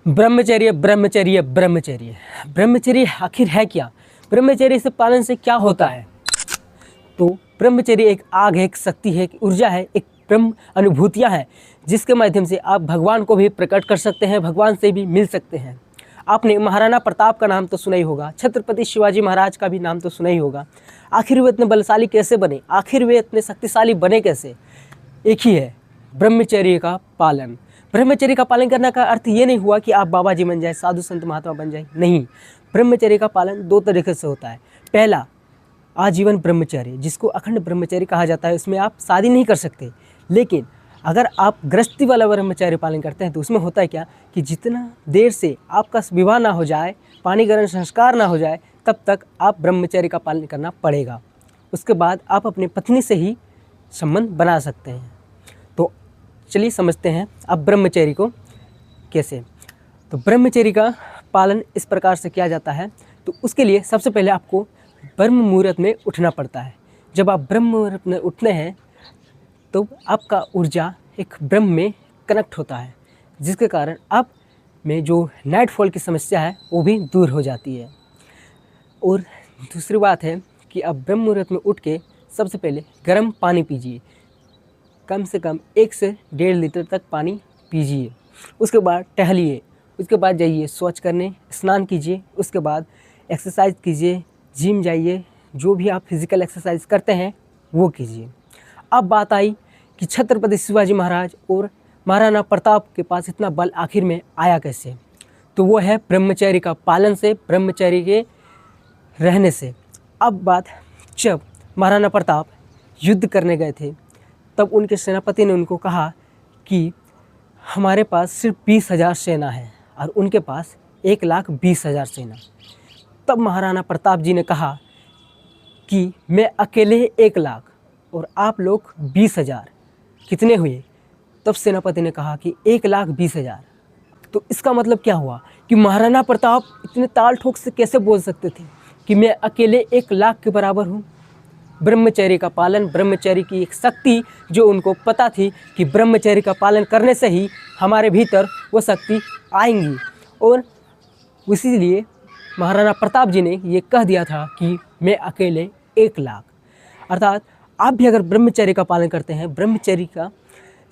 ब्रह्मचर्य ब्रह्मचर्य ब्रह्मचर्य ब्रह्मचर्य आखिर है क्या? ब्रह्मचर्य से पालन से क्या होता है? तो ब्रह्मचर्य एक आग है, एक शक्ति है, एक ऊर्जा है, एक ब्रह्म अनुभूतियाँ हैं जिसके माध्यम से आप भगवान को भी प्रकट कर सकते हैं, भगवान से भी मिल सकते हैं। आपने महाराणा प्रताप का नाम तो सुना ही होगा, छत्रपति शिवाजी महाराज का भी नाम तो सुना ही होगा। आखिर वे इतने बलशाली कैसे बने? आखिर वे इतने शक्तिशाली बने कैसे? एक ही है, ब्रह्मचर्य का पालन। ब्रह्मचर्य का पालन करने का अर्थ ये नहीं हुआ कि आप बाबा जी बन जाए, साधु संत महात्मा बन जाए, नहीं। ब्रह्मचर्य का पालन दो तरीके से होता है। पहला, आजीवन ब्रह्मचर्य, जिसको अखंड ब्रह्मचर्य कहा जाता है। उसमें आप शादी नहीं कर सकते, लेकिन अगर आप गृहस्थी वाला ब्रह्मचर्य पालन करते हैं तो उसमें होता है क्या कि जितना देर से आपका विवाह ना हो जाए, पानी ग्रहण संस्कार ना हो जाए, तब तक आप ब्रह्मचर्य का पालन करना पड़ेगा। उसके बाद आप अपनी पत्नी से ही संबंध बना सकते हैं। तो चलिए समझते हैं अब ब्रह्मचर्य को कैसे। तो ब्रह्मचर्य का पालन इस प्रकार से किया जाता है। तो उसके लिए सबसे पहले आपको ब्रह्म मुहूर्त में उठना पड़ता है। जब आप ब्रह्म मुहूर्त में उठते हैं तो आपका ऊर्जा एक ब्रह्म में कनेक्ट होता है, जिसके कारण आप में जो नाइटफॉल की समस्या है वो भी दूर हो जाती है। और दूसरी बात है कि आप ब्रह्म मुहूर्त में उठ के सबसे पहले गर्म पानी पीजिए। कम से कम 1 से 1.5 लीटर तक पानी पीजिए। उसके बाद टहलिए, उसके बाद जाइए शौच करने, स्नान कीजिए, उसके बाद एक्सरसाइज कीजिए, जिम जाइए, जो भी आप फिज़िकल एक्सरसाइज करते हैं वो कीजिए। अब बात आई कि छत्रपति शिवाजी महाराज और महाराणा प्रताप के पास इतना बल आखिर में आया कैसे? तो वो है ब्रह्मचर्य का पालन से, ब्रह्मचर्य के रहने से। अब बात, जब महाराणा प्रताप युद्ध करने गए थे तब उनके सेनापति ने उनको कहा कि हमारे पास सिर्फ 20,000 सेना है और उनके पास 1,20,000 सेना। तब महाराणा प्रताप जी ने कहा कि मैं अकेले 1 लाख और आप लोग 20,000, कितने हुए? तब सेनापति ने कहा कि 1,20,000। तो इसका मतलब क्या हुआ कि महाराणा प्रताप इतने ताल ठोक से कैसे बोल सकते थे कि मैं अकेले 1 लाख के बराबर हूँ? ब्रह्मचर्य का पालन, ब्रह्मचर्य की एक शक्ति जो उनको पता थी कि ब्रह्मचर्य का पालन करने से ही हमारे भीतर वो शक्ति आएंगी। और इसीलिए महाराणा प्रताप जी ने ये कह दिया था कि मैं अकेले 1 लाख। अर्थात आप भी अगर ब्रह्मचर्य का पालन करते हैं, ब्रह्मचर्य का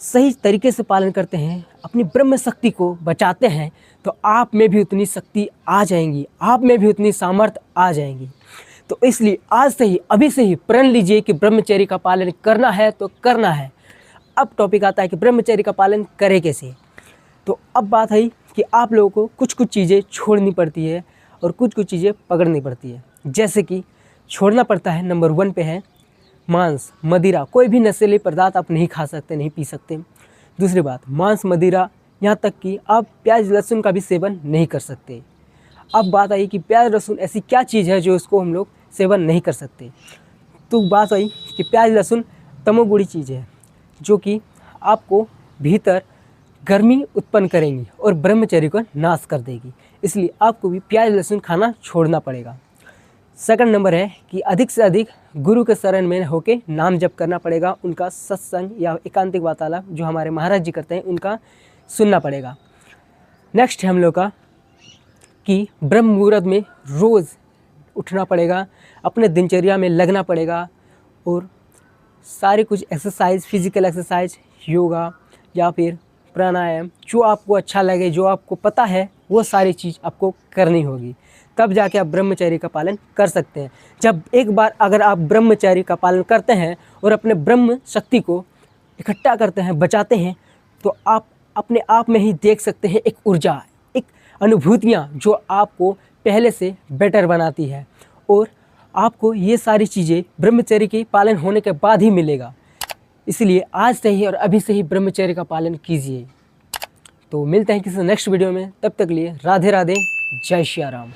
सही तरीके से पालन करते हैं, अपनी ब्रह्म शक्ति को बचाते हैं, तो आप में भी उतनी शक्ति आ जाएंगी, आप में भी उतनी सामर्थ्य आ जाएंगी। तो इसलिए आज से ही, अभी से ही प्रण लीजिए कि ब्रह्मचर्य का पालन करना है तो करना है। अब टॉपिक आता है कि ब्रह्मचर्य का पालन करें कैसे। तो अब बात है कि आप लोगों को कुछ कुछ चीज़ें छोड़नी पड़ती है और कुछ कुछ चीज़ें पकड़नी पड़ती है। जैसे कि छोड़ना पड़ता है, नंबर 1 पे है मांस, मदिरा, कोई भी नशीले पदार्थ आप नहीं खा सकते, नहीं पी सकते। दूसरी बात, मांस, मदिरा, यहाँ तक कि आप प्याज लहसुन का भी सेवन नहीं कर सकते। अब बात आई कि प्याज लहसुन ऐसी क्या चीज़ है जो इसको हम लोग सेवन नहीं कर सकते। तो बात आई कि प्याज लहसुन तमोगुणी चीज़ है जो कि आपको भीतर गर्मी उत्पन्न करेंगी और ब्रह्मचर्य को नाश कर देगी। इसलिए आपको भी प्याज लहसुन खाना छोड़ना पड़ेगा। सेकंड नंबर है कि अधिक से अधिक गुरु के शरण में होके नाम जप करना पड़ेगा। उनका सत्संग या एकांतिक वार्तालाप जो हमारे महाराज जी करते हैं उनका सुनना पड़ेगा। नेक्स्ट है हम लोग का कि ब्रह्म मुहूर्त में रोज़ उठना पड़ेगा, अपने दिनचर्या में लगना पड़ेगा और सारे कुछ एक्सरसाइज, फिजिकल एक्सरसाइज, योगा या फिर प्राणायाम, जो आपको अच्छा लगे, जो आपको पता है, वो सारी चीज़ आपको करनी होगी। तब जाके आप ब्रह्मचर्य का पालन कर सकते हैं। जब एक बार अगर आप ब्रह्मचर्य का पालन करते हैं और अपने ब्रह्म शक्ति को इकट्ठा करते हैं, बचाते हैं, तो आप अपने आप में ही देख सकते हैं एक ऊर्जा, एक अनुभूतियाँ जो आपको पहले से बेटर बनाती है और आपको ये सारी चीज़ें ब्रह्मचर्य के पालन होने के बाद ही मिलेगा। इसलिए आज से ही और अभी से ही ब्रह्मचर्य का पालन कीजिए। तो मिलते हैं किसी नेक्स्ट वीडियो में, तब तक लिए राधे राधे, जय श्री राम।